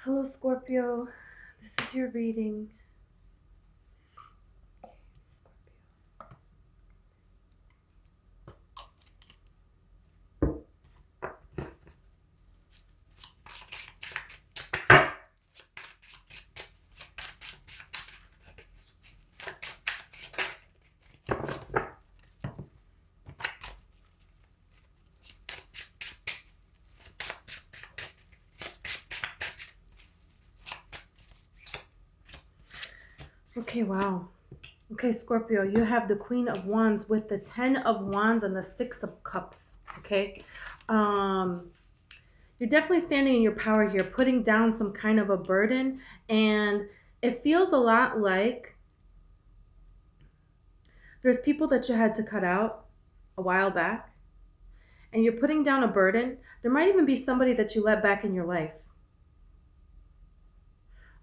Hello, Scorpio. This is your reading. Okay, wow. Okay, Scorpio, you have the Queen of Wands with the 10 of Wands and the 6 of Cups. Okay. Um, you're definitely standing in your power here, putting down some kind of a burden. And it feels a lot like there's people that you had to cut out a while back, and you're putting down a burden. There might even be somebody that you let back in your life.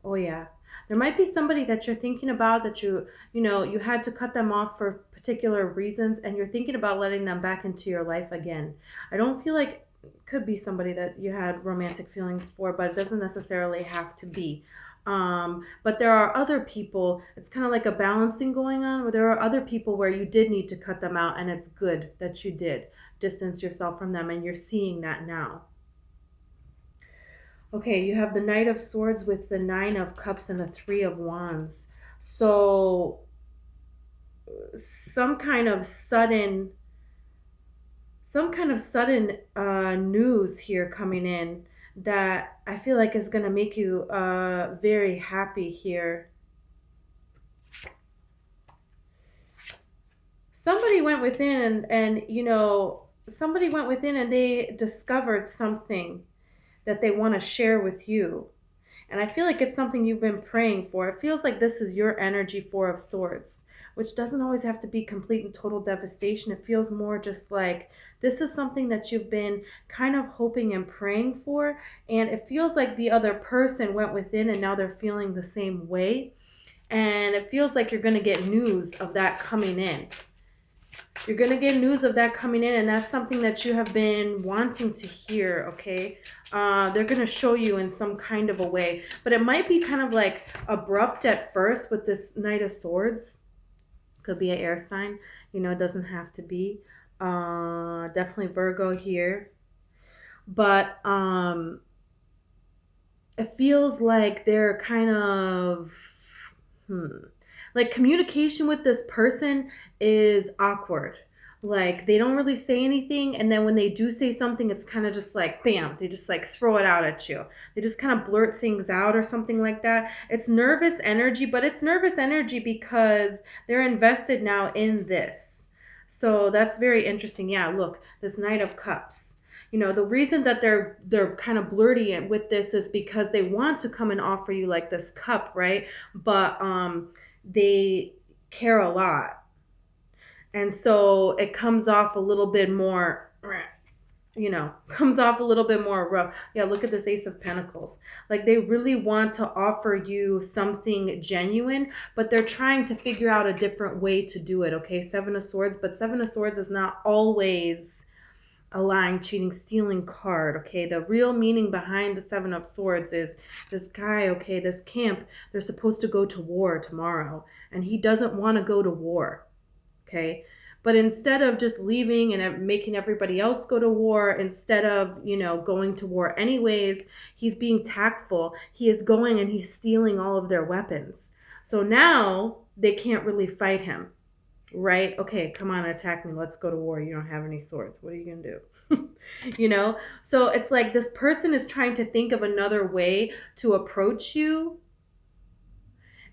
Oh yeah. There might be somebody that you're thinking about that you had to cut them off for particular reasons, and you're thinking about letting them back into your life again. I don't feel like it could be somebody that you had romantic feelings for, but it doesn't necessarily have to be. But there are other people, it's kind of like a balancing going on where there are other people where you did need to cut them out, and it's good that you did distance yourself from them, and you're seeing that now. Okay, you have the Knight of Swords with the Nine of Cups and the Three of Wands. So some kind of sudden news here coming in that I feel like is going to make you very happy here. Somebody went within and somebody went within and they discovered something that they want to share with you. And I feel like it's something you've been praying for. It feels like this is your energy, Four of Swords, which doesn't always have to be complete and total devastation. It feels more just like this is something that you've been kind of hoping and praying for. And it feels like the other person went within and now they're feeling the same way. And it feels like you're going to get news of that coming in. You're going to get news of that coming in, and that's something that you have been wanting to hear, okay? They're going to show you in some kind of a way. But it might be kind of like abrupt at first with this Knight of Swords. Could be an air sign. It doesn't have to be. Definitely Virgo here. But it feels like they're kind of... like communication with this person is awkward. Like they don't really say anything, and then when they do say something, it's kind of just like bam, they just like throw it out at you. They just kind of blurt things out or something like that. It's nervous energy, but it's nervous energy because they're invested now in this. So that's very interesting. Yeah, look, this Knight of Cups. The reason that they're kind of blurty with this is because they want to come and offer you like this cup, right? But they care a lot. And so it comes off a little bit more, comes off a little bit more rough. Yeah, look at this Ace of Pentacles. Like they really want to offer you something genuine, but they're trying to figure out a different way to do it, okay? Seven of Swords, but Seven of Swords is not always a lying, cheating, stealing card, okay? The real meaning behind the Seven of Swords is this guy, okay, this camp, they're supposed to go to war tomorrow, and he doesn't want to go to war, okay? But instead of just leaving and making everybody else go to war, instead of, going to war anyways, he's being tactful. He is going and he's stealing all of their weapons. So now they can't really fight him. Right? Okay, come on, attack me. Let's go to war. You don't have any swords. What are you going to do? So it's like this person is trying to think of another way to approach you.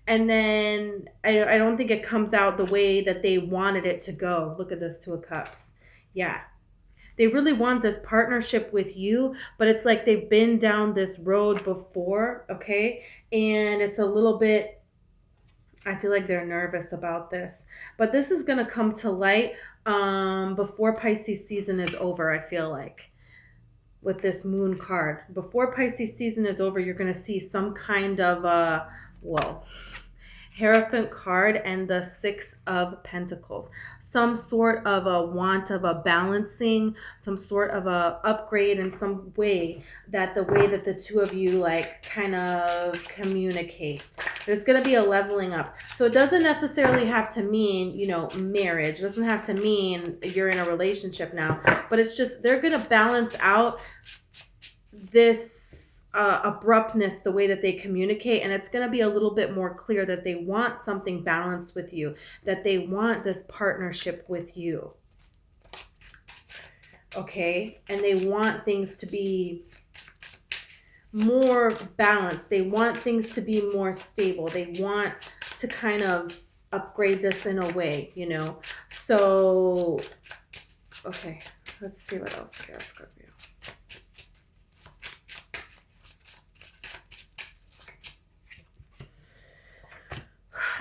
And then I don't think it comes out the way that they wanted it to go. Look at this Two of Cups. Yeah. They really want this partnership with you, but it's like they've been down this road before, okay? And it's a little bit, I feel like they're nervous about this. But this is going to come to light before Pisces season is over, I feel like, with this Moon card. Before Pisces season is over, you're going to see some kind of, whoa. Hierophant card and the Six of Pentacles. Some sort of a want of a balancing, some sort of a upgrade in some way, that the way that the two of you like kind of communicate. There's going to be a leveling up. So it doesn't necessarily have to mean, you know, marriage. It doesn't have to mean you're in a relationship now, but it's just they're going to balance out this abruptness, the way that they communicate, and it's going to be a little bit more clear that they want something balanced with you, that they want this partnership with you. Okay, and they want things to be more balanced. They want things to be more stable. They want to kind of upgrade this in a way, you know. So okay, let's see what else we got, Scorpio.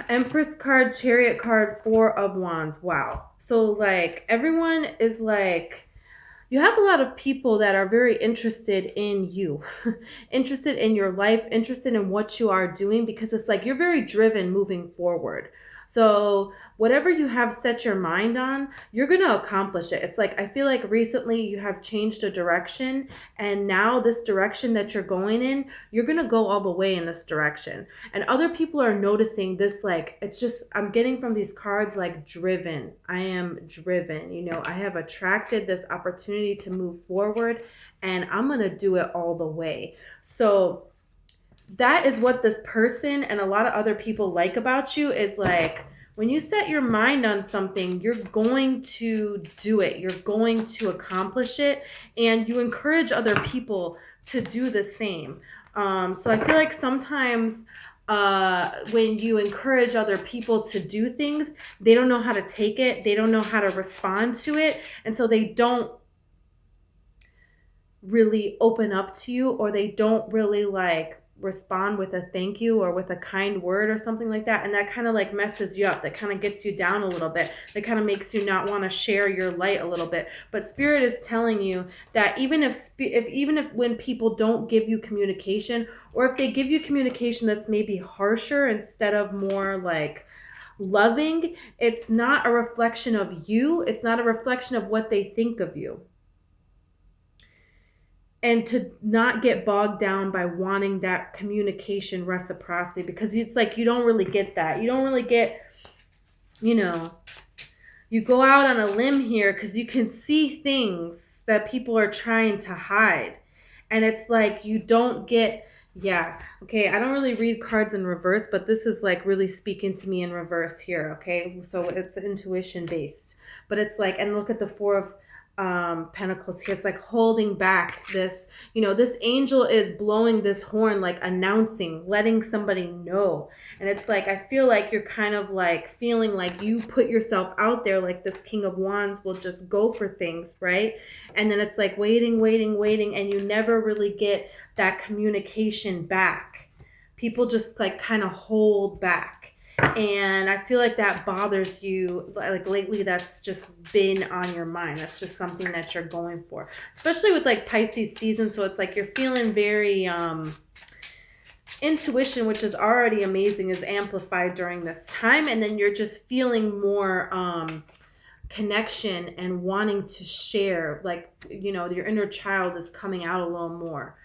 Empress card, Chariot card, Four of Wands. Wow. So like everyone is like, you have a lot of people that are very interested in you, interested in your life, interested in what you are doing, because it's like you're very driven moving forward. So whatever you have set your mind on, you're going to accomplish it. It's like, I feel like recently you have changed a direction, and now this direction that you're going in, you're going to go all the way in this direction. And other people are noticing this, like, it's just, I'm getting from these cards like driven. I am driven, you know, I have attracted this opportunity to move forward, and I'm going to do it all the way. So that is what this person and a lot of other people like about you, is like when you set your mind on something, you're going to do it. You're going to accomplish it, and you encourage other people to do the same. So I feel like sometimes when you encourage other people to do things, they don't know how to take it. They don't know how to respond to it. And so they don't really open up to you, or they don't really like respond with a thank you or with a kind word or something like that. And that kind of like messes you up. That kind of gets you down a little bit. That kind of makes you not want to share your light a little bit. But Spirit is telling you that even if when people don't give you communication, or if they give you communication that's maybe harsher instead of more like loving, it's not a reflection of you. It's not a reflection of what they think of you. And to not get bogged down by wanting that communication reciprocity, because it's like you don't really get that. You don't really get, you know, you go out on a limb here because you can see things that people are trying to hide. And it's like you don't get, yeah, okay, I don't really read cards in reverse, but this is like really speaking to me in reverse here, okay? So it's intuition based. But it's like, and look at the Four of Pentacles here. It's like holding back this, you know, this angel is blowing this horn, like announcing, letting somebody know. And it's like, I feel like you're kind of like feeling like you put yourself out there, like this King of Wands will just go for things, right? And then it's like waiting, and you never really get that communication back. People just like kind of hold back. And I feel like that bothers you. Like lately, that's just been on your mind. That's just something that you're going for, especially with like Pisces season. So it's like you're feeling very intuition, which is already amazing, is amplified during this time. And then you're just feeling more connection and wanting to share. Like, you know, your inner child is coming out a little more.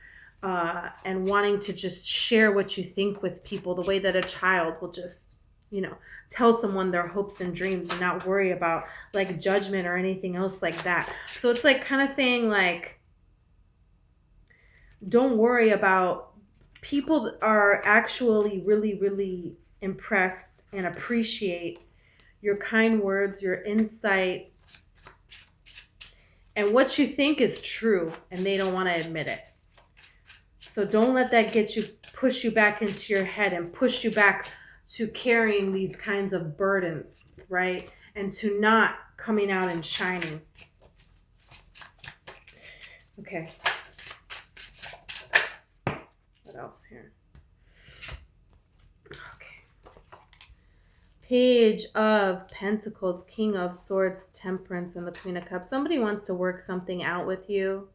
And wanting to just share what you think with people, the way that a child will just, you know, tell someone their hopes and dreams and not worry about like judgment or anything else like that. So it's like kind of saying like, don't worry about, people are actually really, really impressed and appreciate your kind words, your insight, and what you think is true, and they don't want to admit it. So don't let that push you back into your head and push you back to carrying these kinds of burdens, right? And to not coming out and shining. Okay. What else here? Okay. Page of Pentacles, King of Swords, Temperance, and the Queen of Cups. Somebody wants to work something out with you.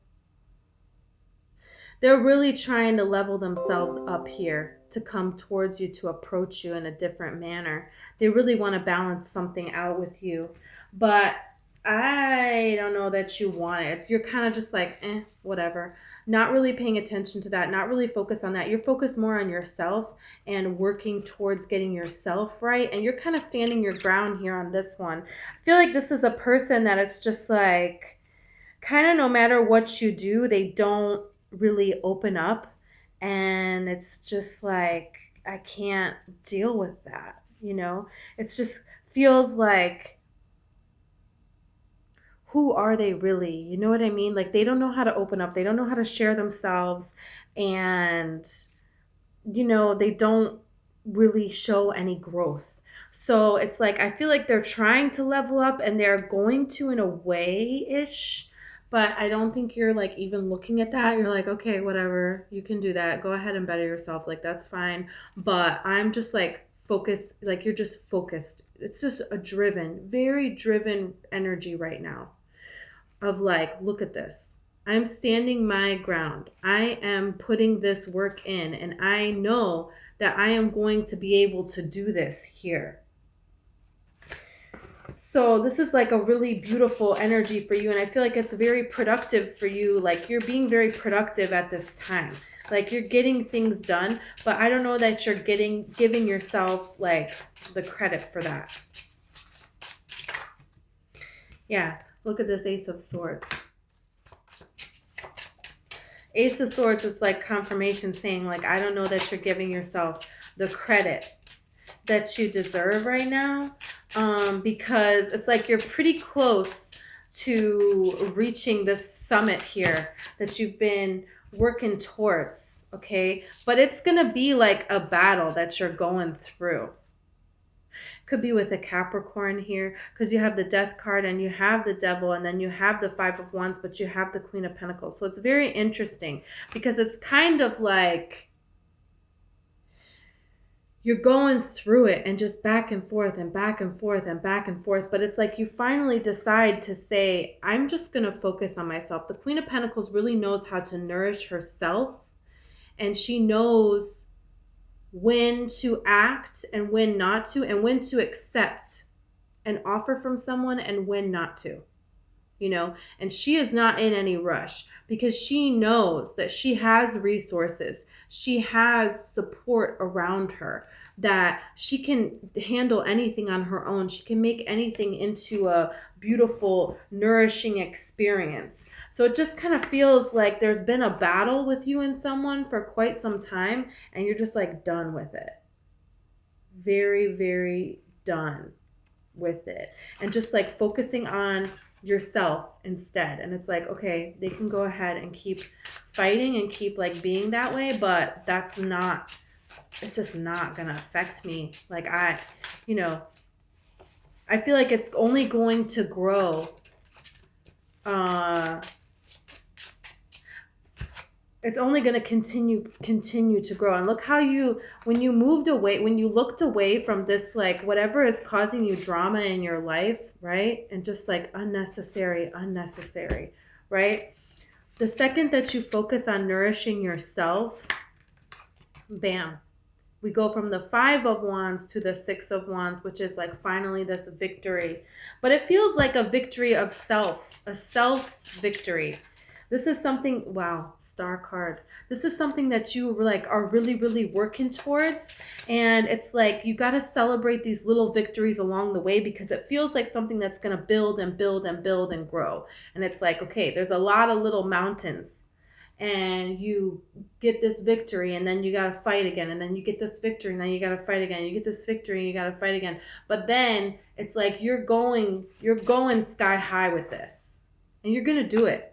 They're really trying to level themselves up here to come towards you, to approach you in a different manner. They really want to balance something out with you. But I don't know that you want it. You're kind of just like, whatever. Not really paying attention to that, not really focused on that. You're focused more on yourself and working towards getting yourself right. And you're kind of standing your ground here on this one. I feel like this is a person that it's just like, kind of no matter what you do, they don't really open up. And it's just like, I can't deal with that, you know? It's just feels like, who are they really? You know what I mean? Like they don't know how to open up. They don't know how to share themselves. And, they don't really show any growth. So it's like, I feel like they're trying to level up and they're going to in a way ish. But I don't think you're like even looking at that. You're like, okay, whatever. You can do that. Go ahead and better yourself. Like, that's fine. But I'm just like, focused. Like, you're just focused. It's just a very driven energy right now of like, look at this. I'm standing my ground. I am putting this work in, and I know that I am going to be able to do this here. So this is like a really beautiful energy for you, and I feel like it's very productive for you. Like you're being very productive at this time. Like you're getting things done, but I don't know that you're giving yourself like the credit for that. Yeah, look at this Ace of Swords. Ace of Swords is like confirmation saying like, I don't know that you're giving yourself the credit that you deserve right now. Because it's like you're pretty close to reaching this summit here that you've been working towards, okay? But it's going to be like a battle that you're going through. Could be with a Capricorn here because you have the Death card and you have the Devil and then you have the Five of Wands, but you have the Queen of Pentacles. So it's very interesting because it's kind of like you're going through it and just back and forth and back and forth and back and forth. But it's like you finally decide to say, I'm just going to focus on myself. The Queen of Pentacles really knows how to nourish herself, and she knows when to act and when not to, and when to accept an offer from someone and when not to. And she is not in any rush because she knows that she has resources. She has support around her, that she can handle anything on her own. She can make anything into a beautiful, nourishing experience. So it just kind of feels like there's been a battle with you and someone for quite some time, and you're just like done with it. Very, very done with it. And just like focusing on yourself instead. And it's like, okay, they can go ahead and keep fighting and keep like being that way, but it's just not gonna affect me. Like I feel like it's only going to grow. It's only going to continue to grow. And look how when you looked away from this, like whatever is causing you drama in your life, right? And just like unnecessary, right? The second that you focus on nourishing yourself, bam, we go from the Five of Wands to the Six of Wands, which is like finally this victory. But it feels like a victory of self, a self victory. This is something, wow, Star card. This is something that you like are really, really working towards. And it's like you got to celebrate these little victories along the way because it feels like something that's going to build and build and build and grow. And it's like, okay, there's a lot of little mountains. And you get this victory and then you got to fight again. And then you get this victory and then you got to fight again. You get this victory and you got to fight again. But then it's like you're going sky high with this. And you're going to do it.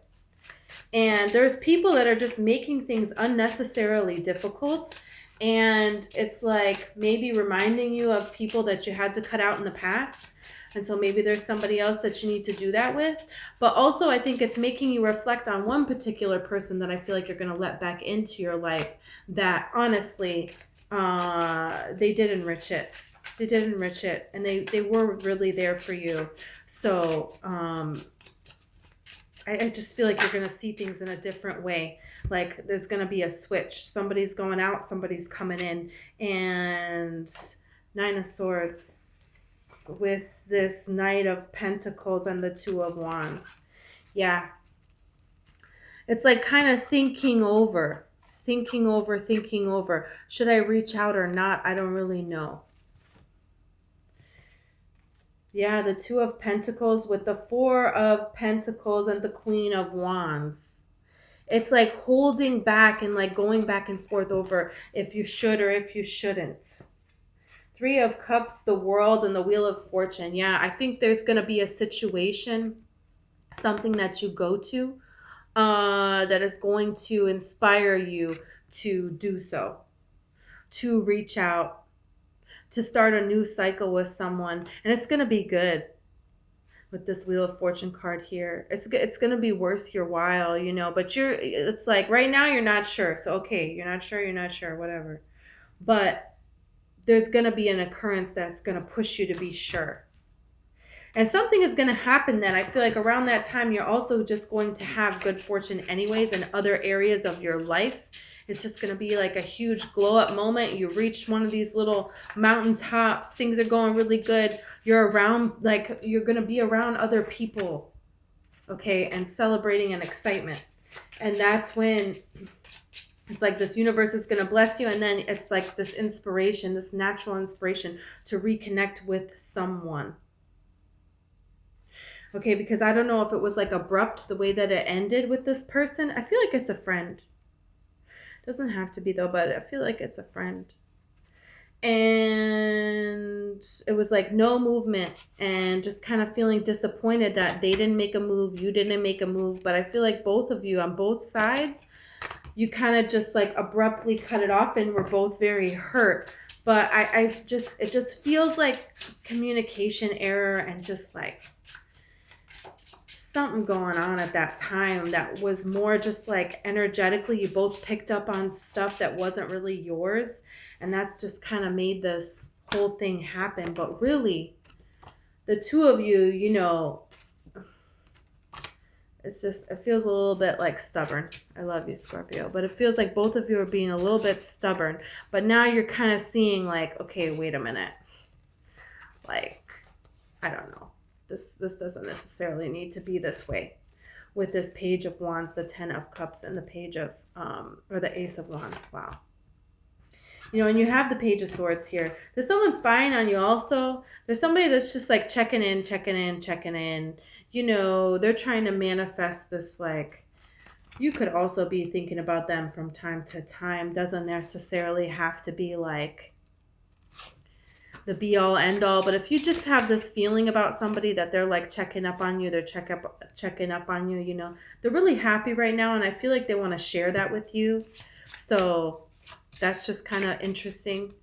And there's people that are just making things unnecessarily difficult. And it's like maybe reminding you of people that you had to cut out in the past. And so maybe there's somebody else that you need to do that with. But also I think it's making you reflect on one particular person that I feel like you're going to let back into your life that honestly, they did enrich it. They did enrich it. And they were really there for you. So, I just feel like you're going to see things in a different way. Like there's going to be a switch. Somebody's going out, somebody's coming in. And Nine of Swords with this Knight of Pentacles and the Two of Wands. Yeah. It's like kind of thinking over. Should I reach out or not? I don't really know. Yeah, the Two of Pentacles with the Four of Pentacles and the Queen of Wands. It's like holding back and like going back and forth over if you should or if you shouldn't. Three of Cups, the World, and the Wheel of Fortune. Yeah, I think there's going to be a situation, something that you go to that is going to inspire you to do so, to reach out, to start a new cycle with someone. And it's going to be good. With this Wheel of Fortune card here, it's going to be worth your while, you know, but it's like right now you're not sure. So, okay, you're not sure, whatever. But there's going to be an occurrence that's going to push you to be sure. And something is going to happen then. I feel like around that time, you're also just going to have good fortune anyways in other areas of your life. It's just going to be like a huge glow up moment. You reach one of these little mountaintops. Things are going really good. You're around, like, you're going to be around other people, okay, and celebrating and excitement. And that's when it's like this universe is going to bless you. And then it's like this inspiration, this natural inspiration to reconnect with someone. Okay, because I don't know if it was like abrupt the way that it ended with this person. I feel like it's a friend. Doesn't have to be though, but I feel like it's a friend. And it was like no movement and just kind of feeling disappointed that they didn't make a move, you didn't make a move. But I feel like both of you on both sides, you kind of just like abruptly cut it off and were both very hurt. But it just feels like communication error and just like something going on at that time that was more just like energetically you both picked up on stuff that wasn't really yours, and that's just kind of made this whole thing happen. But really the two of you, you know, it feels a little bit like stubborn. I love you, Scorpio, but it feels like both of you are being a little bit stubborn. But now you're kind of seeing like, okay, wait a minute, like, I don't know. This doesn't necessarily need to be this way. With this Page of Wands, the 10 of Cups, and the Page of, or the Ace of Wands. Wow. You know, and you have the Page of Swords here. There's someone spying on you also. There's somebody that's just like checking in. You know, they're trying to manifest this, like, you could also be thinking about them from time to time. Doesn't necessarily have to be like the be all end all, but if you just have this feeling about somebody that they're like checking up on you, they're checking up on you, you know, they're really happy right now, and I feel like they want to share that with you. So that's just kind of interesting.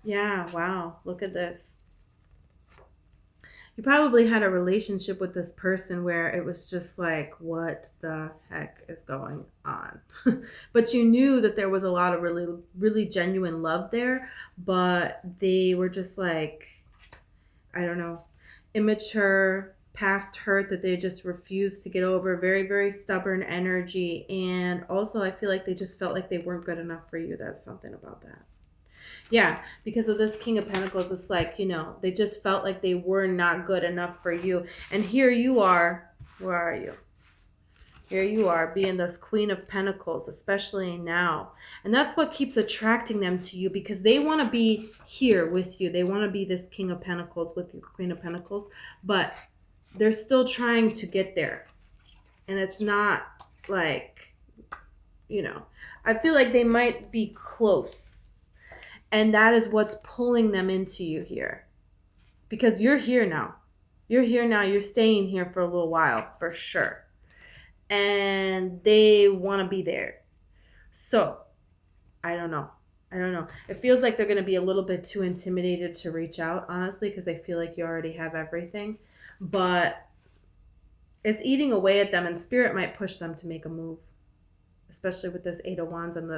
Yeah, wow, look at this. You probably had a relationship with this person where it was just like, what the heck is going on? But you knew that there was a lot of really, really genuine love there, but they were just like, I don't know, immature, past hurt that they just refused to get over. Very, very stubborn energy. And also I feel like they just felt like they weren't good enough for you. That's something about that. Yeah, because of this King of Pentacles, it's like, you know, they just felt like they were not good enough for you. And here you are. Where are you? Here you are being this Queen of Pentacles, especially now. And that's what keeps attracting them to you, because they want to be here with you. They want to be this King of Pentacles with you, Queen of Pentacles. But they're still trying to get there. And it's not like, you know, I feel like they might be close. And that is what's pulling them into you here. Because you're here now. You're here now. You're staying here for a little while, for sure. And they want to be there. So, I don't know. It feels like they're going to be a little bit too intimidated to reach out, honestly, because they feel like you already have everything. But it's eating away at them, and Spirit might push them to make a move. Especially with this Eight of Wands and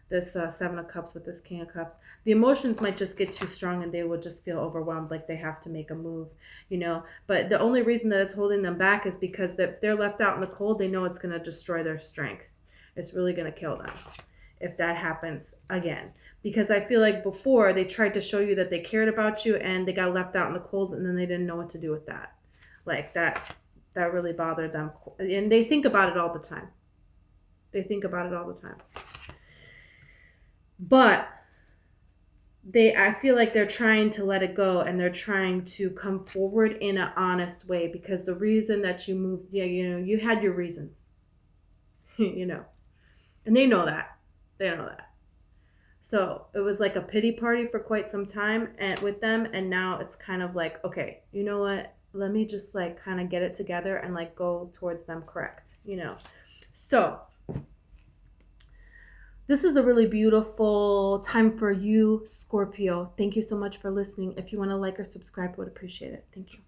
this Seven of Cups with this King of Cups. The emotions might just get too strong and they will just feel overwhelmed, like they have to make a move, you know. But the only reason that it's holding them back is because if they're left out in the cold, they know it's going to destroy their strength. It's really going to kill them if that happens again. Because I feel like before they tried to show you that they cared about you and they got left out in the cold and then they didn't know what to do with that. Like that really bothered them. And they think about it all the time. They think about it all the time. But I feel like they're trying to let it go and they're trying to come forward in an honest way, because the reason that you moved, you had your reasons, and they know that. They know that. So it was like a pity party for quite some time and with them. And now it's kind of like, okay, you know what? Let me just like kind of get it together and like go towards them correct, So this is a really beautiful time for you, Scorpio. Thank you so much for listening. If you want to like or subscribe, I would appreciate it. Thank you.